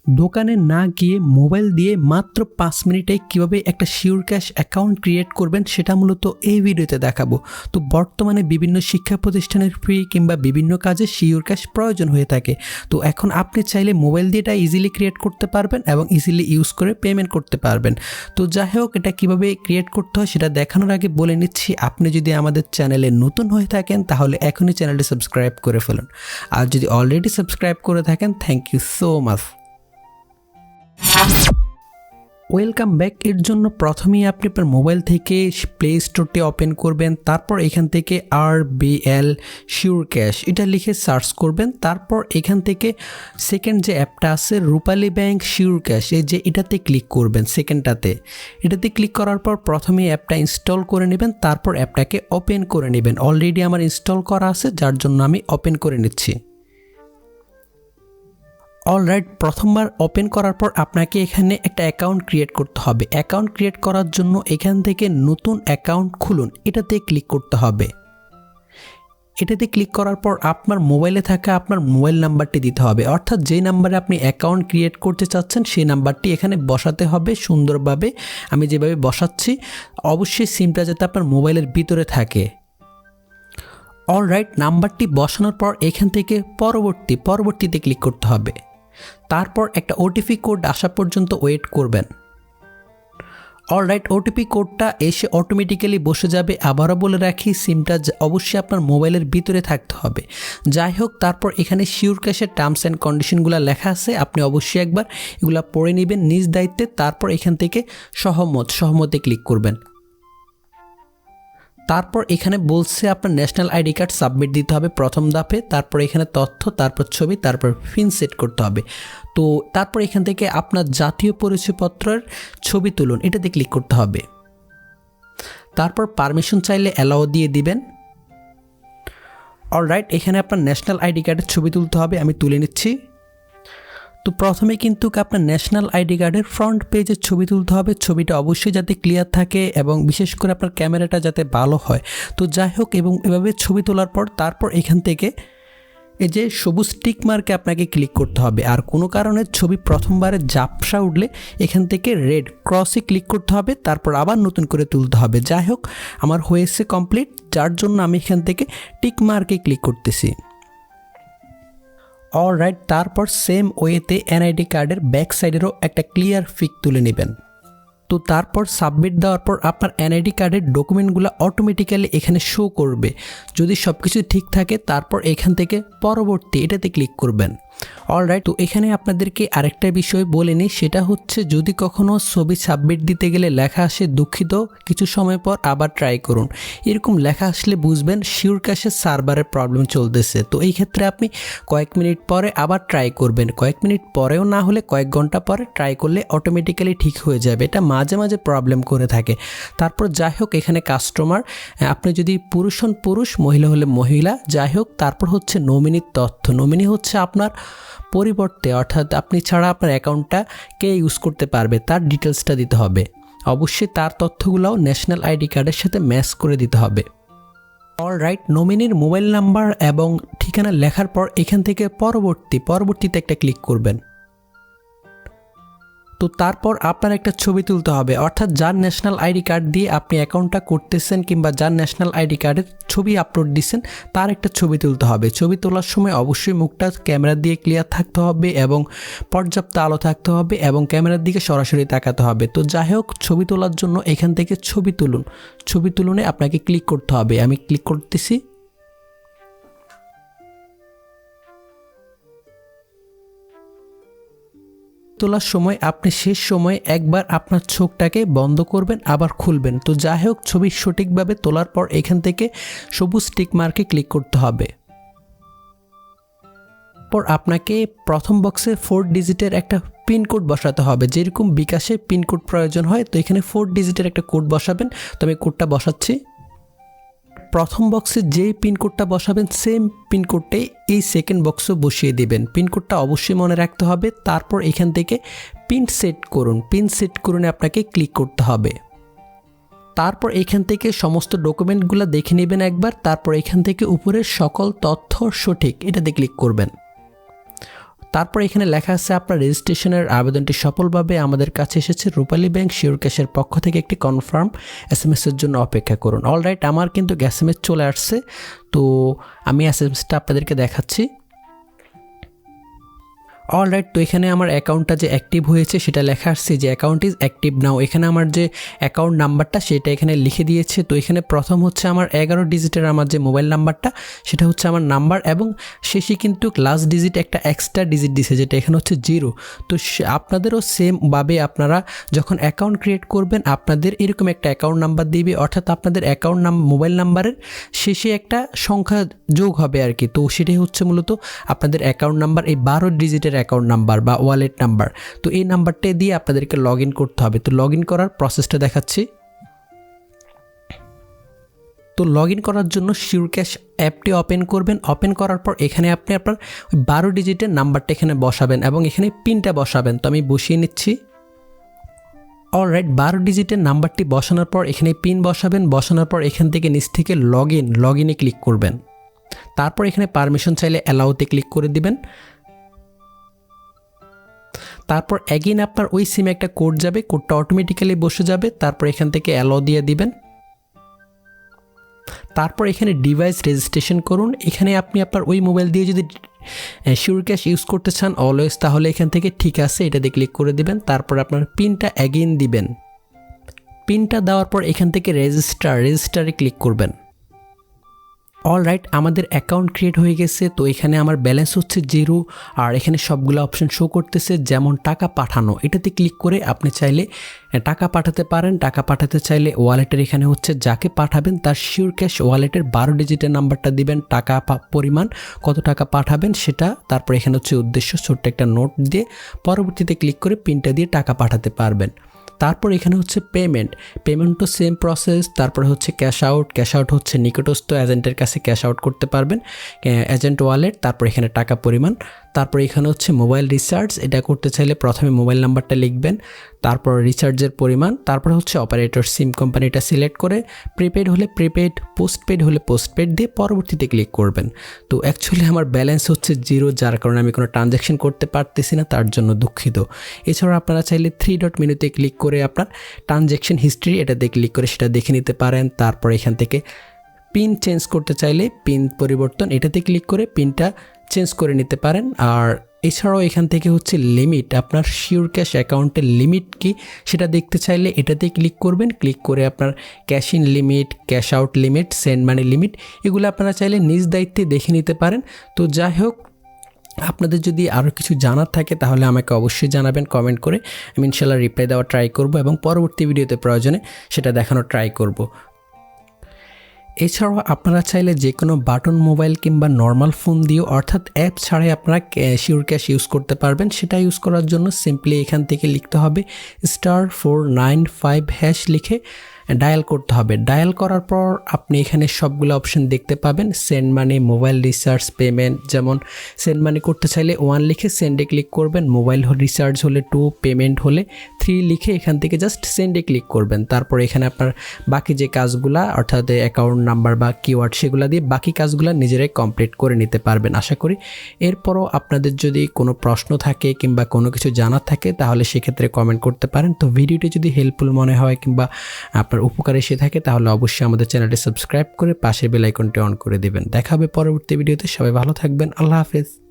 দোকানে না গিয়ে মোবাইল দিয়ে মাত্র 5 মিনিটে কিভাবে একটা SureCash অ্যাকাউন্ট ক্রিয়েট করবেন সেটা মূলত এই ভিডিওতে দেখাবো। তো বর্তমানে বিভিন্ন শিক্ষা প্রতিষ্ঠানের ফি কিংবা বিভিন্ন কাজে SureCash প্রয়োজন হয়ে থাকে। তো এখন আপনি চাইলে মোবাইল দিয়ে এটা ইজিলি ক্রিয়েট করতে পারবেন এবং ইজিলি ইউজ করে পেমেন্ট করতে পারবেন। তো যাই হোক, এটা কিভাবে ক্রিয়েট করতে হয় সেটা দেখানোর আগে বলে নিচ্ছি, আপনি যদি আমাদের চ্যানেলে নতুন হয়ে থাকেন তাহলে এখনই চ্যানেলটি সাবস্ক্রাইব করে ফেলুন। আর যদি অলরেডি সাবস্ক্রাইব করে থাকেন, thank you so much. Welcome back. এর জন্য প্রথমেই আপনি আপনার মোবাইল থেকে প্লে স্টোরটি ওপেন করবেন, তারপর এখান থেকে RBL SureCash এটা লিখে সার্চ করবেন। তারপর এখান থেকে সেকেন্ড যে অ্যাপটা আছে রূপালী ব্যাংক SureCash, এই যে এটাতে ক্লিক করবেন। এটাতে ক্লিক করার পর প্রথমেই অ্যাপটা ইনস্টল করে নেবেন, তারপর অ্যাপটাকে ওপেন করে নেবেন। অলরেডি আমার ইনস্টল করা আছে, যার জন্য আমি ওপেন করে নিচ্ছি। অলরাইট, প্রথমবার ওপেন করার পর আপনাকে এখানে একটা অ্যাকাউন্ট ক্রিয়েট করতে হবে। অ্যাকাউন্ট ক্রিয়েট করার জন্য এখান থেকে নতুন অ্যাকাউন্ট খুলুন এটাতে ক্লিক করতে হবে। এটাতে ক্লিক করার পর আপনার মোবাইলে থাকা আপনার মোবাইল নাম্বারটি দিতে হবে, অর্থাৎ যে নাম্বারে আপনি অ্যাকাউন্ট ক্রিয়েট করতে চাচ্ছেন সেই নাম্বারটি এখানে বসাতে হবে সুন্দরভাবে। আমি যেভাবে বসাচ্ছি, অবশ্যই সিমটা যাতে আপনার মোবাইলের ভিতরে থাকে। অলরাইট, নাম্বারটি বসানোর পর এখান থেকে পরবর্তীতে ক্লিক করতে হবে। তারপর একটা ওটিপি কোড আসা পর্যন্ত ওয়েট করবেন। অলরাইট, ওটিপি কোডটা এসে অটোমেটিক্যালি বসে যাবে। আবারও বলে রাখি, সিমটা অবশ্যই আপনার মোবাইলের ভিতরে থাকতে হবে। যাই হোক, তারপর এখানে SureCashের টার্মস অ্যান্ড কন্ডিশনগুলো লেখা আছে, আপনি অবশ্যই একবার এগুলো পড়ে নেবেন নিজ দায়িত্বে। তারপর এখান থেকে সহমতে ক্লিক করবেন। তারপর এখানে বলছে আপনার ন্যাশনাল আইডি কার্ড সাবমিট দিতে হবে প্রথম ধাপে। তারপর এখানে তথ্য, তারপর ছবি, তারপর পিন সেট করতে হবে। তো তারপর এখান থেকে আপনার জাতীয় পরিচয়পত্রের ছবি তুলুন এটাতে ক্লিক করতে হবে। তারপর পারমিশন চাইলে অ্যালাও দিয়ে দিবেন। অলরাইট, এখানে আপনার ন্যাশনাল আইডি কার্ডের ছবি তুলতে হবে, আমি তুলে নিচ্ছি। তো প্রথমে কিন্তু আপনার ন্যাশনাল আইডি কার্ডের ফ্রন্ট পেজের ছবি তুলতে হবে। ছবিটা অবশ্যই যাতে ক্লিয়ার থাকে এবং বিশেষ করে আপনার ক্যামেরাটা যাতে ভালো হয়। তো যাই হোক, এবং এভাবে ছবি তোলার পর তারপর এখান থেকে এই যে সবুজ টিক মার্কে আপনাকে ক্লিক করতে হবে। আর কোনো কারণে ছবি প্রথমবারে ঝাপসা উঠলে এখান থেকে রেড ক্রসে ক্লিক করতে হবে, তারপর আবার নতুন করে তুলতে হবে। যাই হোক, আমার হয়েছে কমপ্লিট, যার জন্য আমি এখান থেকে টিক মার্কে ক্লিক করতেছি। অলরাইট, তারপর সেম ওয়েতে এনআইডি কার্ডের ব্যাক সাইডেরও একটা ক্লিয়ার পিক তুলে নেবেন। তো তারপর সাবমিট দেওয়ার পর আপনার এনআইডি কার্ডের ডকুমেন্টগুলো অটোমেটিক্যালি এখানে শো করবে। যদি সব কিছু ঠিক থাকে তারপর এখান থেকে পরবর্তী এটাতে ক্লিক করবেন। অলরাইট, তো এখানে আপনাদেরকে আরেকটা বিষয় বলে নিই, সেটা হচ্ছে যদি কখনও ছবি সাবমিট দিতে গেলে লেখা আসে দুঃখিত কিছু সময় পর আবার ট্রাই করুন, এরকম লেখা আসলে বুঝবেন SureCashের সার্ভারের প্রবলেম চলতেছে। তো এই ক্ষেত্রে আপনি কয়েক মিনিট পরে আবার ট্রাই করবেন। কয়েক মিনিট পরেও না হলে কয়েক ঘন্টা পরে ট্রাই করলে অটোমেটিক্যালি ঠিক হয়ে যাবে। এটা মাঝে মাঝে প্রবলেম করে থাকে। তারপর যাই হোক, এখানে কাস্টমার, আপনি যদি পুরুষ হন পুরুষ, মহিলা হলে মহিলা। যাই হোক, তারপর হচ্ছে নমিনির তথ্য। নমিনি হচ্ছে আপনার পরিবর্তে, অর্থাৎ আপনি ছাড়া আপনার অ্যাকাউন্টটা কে ইউজ করতে পারবে তার ডিটেলসটা দিতে হবে। অবশ্যই তার তথ্যগুলোও ন্যাশনাল আইডি কার্ডের সাথে ম্যাচ করে দিতে হবে। অলরাইট, নমিনির মোবাইল নাম্বার এবং ঠিকানা লেখার পর এখান থেকে পরবর্তীতে একটা ক্লিক করবেন। তো তারপর আপনার একটা ছবি তুলতে হবে, অর্থাৎ যার ন্যাশনাল আইডি কার্ড দিয়ে আপনি অ্যাকাউন্টটা করতেছেন কিংবা যার ন্যাশনাল আইডি কার্ডের ছবি আপলোড দিচ্ছেন তার একটা ছবি তুলতে হবে। ছবি তোলার সময় অবশ্যই মুখটা ক্যামেরা দিয়ে ক্লিয়ার থাকতে হবে এবং পর্যাপ্ত আলো থাকতে হবে এবং ক্যামেরার দিকে সরাসরি তাকাতে হবে। তো যাই হোক, ছবি তোলার জন্য এখান থেকে ছবি তুলনে আপনাকে ক্লিক করতে হবে। আমি ক্লিক করতেছি। তোলার সময় আপনি শেষ সময় একবার আপনার চোখটাকে বন্ধ করবেন, আবার খুলবেন। তো যাই হোক, ছবি সঠিকভাবে তোলার পর এখান থেকে সবুজ টিক মার্কে ক্লিক করতে হবে। পর আপনাকে প্রথম বক্সে 4 ডিজিটের একটা পিনকোড বসাতে হবে। যেরকম বিকাশে পিনকোড প্রয়োজন হয়, তো এখানে 4 ডিজিটের একটা কোড বসাবেন। তো আমি কোডটা বসাচ্ছি। প্রথম বক্সে যেই পিনকোডটা বসাবেন সেম পিনকোডটাই এই সেকেন্ড বক্সে বসিয়ে দেবেন। পিনকোডটা অবশ্যই মনে রাখতে হবে। তারপর এখান থেকে পিন সেট করুন, আপনাকে ক্লিক করতে হবে। তারপর এখান থেকে সমস্ত ডকুমেন্টগুলো দেখে নেবেন একবার। তারপর এখান থেকে উপরের সকল তথ্য সঠিক এটাতে ক্লিক করবেন। তারপর এখানে লেখা আছে আপনার রেজিস্ট্রেশনের আবেদনটি সফলভাবে আমাদের কাছে এসেছে। রূপালী ব্যাংক SureCashের পক্ষ থেকে একটি কনফার্ম এসএমএসের জন্য অপেক্ষা করুন। অলরাইট, আমার কিন্তু এসএমএস চলে আসছে, তো আমি এসএমএসটা আপনাদেরকে দেখাচ্ছি। অলরাইট, তো এখানে আমার অ্যাকাউন্টটা যে অ্যাক্টিভ হয়েছে সেটা লেখা আসছে যে অ্যাকাউন্ট ইজ অ্যাক্টিভ নাও। এখানে আমার যে অ্যাকাউন্ট নাম্বারটা সেটা এখানে লিখে দিয়েছে। তো এখানে প্রথম হচ্ছে আমার 11 ডিজিটের আমার যে মোবাইল নাম্বারটা সেটা হচ্ছে আমার নাম্বার, এবং শেষে কিন্তু লাস্ট ডিজিট একটা এক্সট্রা ডিজিট দিছে যেটা এখানে হচ্ছে 0। তো আপনাদেরও সেমভাবে আপনারা যখন অ্যাকাউন্ট ক্রিয়েট করবেন আপনাদের এরকম একটা অ্যাকাউন্ট নাম্বার দিবে, অর্থাৎ আপনাদের অ্যাকাউন্ট মোবাইল নাম্বারের শেষে একটা সংখ্যা যোগ হবে আর কি। তো সেটাই হচ্ছে মূলত আপনাদের অ্যাকাউন্ট নাম্বার, এই 12 ডিজিটের অ্যাকাউন্ট নাম্বার বা ওয়ালেট নাম্বার। তো এই নাম্বারটা দিয়ে আপনাদেরকে লগ ইন করতে হবে। তো লগ ইন করার প্রসেসটা দেখাচ্ছি। তো লগ ইন করার জন্য SureCash অ্যাপটি ওপেন করবেন। ওপেন করার পর এখানে আপনি আপনার 12 ডিজিটের নাম্বারটা এখানে বসাবেন এবং এখানে পিনটা বসাবেন। তো আমি বসিয়ে নিচ্ছি। অলরাইট, 12 ডিজিটের নাম্বারটি বসানোর পর এখানে পিন বসাবেন। বসানোর পর এখান থেকে নিচ থেকে লগ ইনে ক্লিক করবেন। তারপর এখানে পারমিশন চাইলে অ্যালাউতে ক্লিক করে দিবেন। তারপর অ্যাগেন আপনার ওই সিমে একটা কোড যাবে, কোডটা অটোমেটিক্যালি বসে যাবে। তারপর এখান থেকে অ্যালাউ দিয়ে দিবেন। তারপর এখানে ডিভাইস রেজিস্ট্রেশন করুন। এখানে আপনি আপনার ওই মোবাইল দিয়ে যদি SureCash ইউজ করতে চান অলওয়েজ, তাহলে এখান থেকে ঠিক আছে এটাতে ক্লিক করে দিবেন। তারপর আপনার পিনটা অ্যাগেন দিবেন। পিনটা দেওয়ার পর এখান থেকে রেজিস্টারে ক্লিক করবেন। অলরাইট, আমাদের অ্যাকাউন্ট ক্রিয়েট হয়ে গেছে। তো এখানে আমার ব্যালেন্স হচ্ছে 0, আর এখানে সবগুলো অপশন শো করতেছে, যেমন টাকা পাঠানো। এটাতে ক্লিক করে আপনি চাইলে টাকা পাঠাতে পারেন। টাকা পাঠাতে চাইলে ওয়ালেটের এখানে হচ্ছে যাকে পাঠাবেন তার SureCash ওয়ালেটের 12 ডিজিটের নাম্বারটা দিবেন, টাকা পরিমাণ কত টাকা পাঠাবেন সেটা। তারপর এখানে হচ্ছে উদ্দেশ্য, ছোট্ট একটা নোট দিয়ে পরবর্তীতে ক্লিক করে পিনটা দিয়ে টাকা পাঠাতে পারবেন। তারপর এখানে হচ্ছে পেমেন্টও সেম প্রসেস। তারপরে হচ্ছে ক্যাশ আউট হচ্ছে নিকটস্থ এজেন্টের কাছে ক্যাশ আউট করতে পারবেন, এজেন্ট ওয়ালেট। তারপর এখানে টাকা পরিমাণ। তারপর এখানে হচ্ছে মোবাইল রিচার্জ, এটা করতে চাইলে প্রথমে মোবাইল নাম্বারটা লিখবেন, তারপর রিচার্জের পরিমাণ, তারপর হচ্ছে অপারেটর সিম কোম্পানিটা সিলেক্ট করে প্রিপেড হলে প্রিপেড, পোস্টপেড হলে পোস্টপেড দিয়ে পরবর্তীতে ক্লিক করবেন। তো অ্যাকচুয়ালি আমার ব্যালেন্স হচ্ছে 0, যার কারণে আমি কোনো ট্রানজ্যাকশন করতে পারতেছি না, তার জন্য দুঃখিত। এছাড়াও আপনারা চাইলে 3 ডট মেনুতে ক্লিক করে আপনার ট্রানজ্যাকশন হিস্ট্রি এটাতে ক্লিক করে সেটা দেখে নিতে পারেন। তারপর এখান থেকে পিন চেঞ্জ করতে চাইলে পিন পরিবর্তন এটাতে ক্লিক করে পিনটা চেঞ্জ করে নিতে পারেন। আর এছাড়াও এখান থেকে হচ্ছে লিমিট, আপনার SureCash অ্যাকাউন্টের লিমিট কি সেটা দেখতে চাইলে এটাতে ক্লিক করবেন। ক্লিক করে আপনার cash in limit, cash out limit, send money limit এগুলো আপনারা চাইলে নিজ দায়িত্বে দেখে নিতে পারেন। তো যাই হোক, আপনাদের যদি আরও কিছু জানার থাকে তাহলে আমাকে অবশ্যই জানাবেন কমেন্ট করে। আমি ইনশাল্লাহ রিপ্লাই দেওয়ার ট্রাই করব এবং পরবর্তী ভিডিওতে প্রয়োজনে সেটা দেখানোর ট্রাই করব। এছাড়াও আপনারা চাইলে যে কোনো বাটন মোবাইল কিংবা নর্মাল ফোন দিয়েও, অর্থাৎ অ্যাপ ছাড়াই আপনারা SureCash ইউজ করতে পারবেন। সেটা ইউজ করার জন্য সিম্পলি এখান থেকে লিখতে হবে *495# লিখে ডায়াল করতে হবে। ডায়াল করার পর আপনি এখানে সবগুলো অপশন দেখতে পাবেন, send money, mobile recharge, payment. যেমন সেন্ড মানি করতে চাইলে 1 লিখে সেন্ডে ক্লিক করবেন, মোবাইল রিচার্জ হলে 2, পেমেন্ট হলে 3 লিখে এখান থেকে জাস্ট সেন্ডে ক্লিক করবেন। তারপর এখানে আপনার বাকি যে কাজগুলা, অর্থাৎ অ্যাকাউন্ট নাম্বার বা কিওয়ার্ড সেগুলো দিয়ে বাকি কাজগুলো নিজেরাই কমপ্লিট করে নিতে পারবেন আশা করি। এরপরও আপনাদের যদি কোনো প্রশ্ন থাকে কিংবা কোনো কিছু জানার থাকে তাহলে সেক্ষেত্রে কমেন্ট করতে পারেন। তো ভিডিওটি যদি হেল্পফুল মনে হয় কিংবা আপনার উপকার এসে থাকে তাহলে অবশ্যই আমাদের চ্যানেলটি সাবস্ক্রাইব করে পাশের বেল আইকনটি অন করে দিবেন। দেখা হবে পরবর্তী ভিডিওতে। সবাই ভালো থাকবেন। আল্লাহ হাফেজ।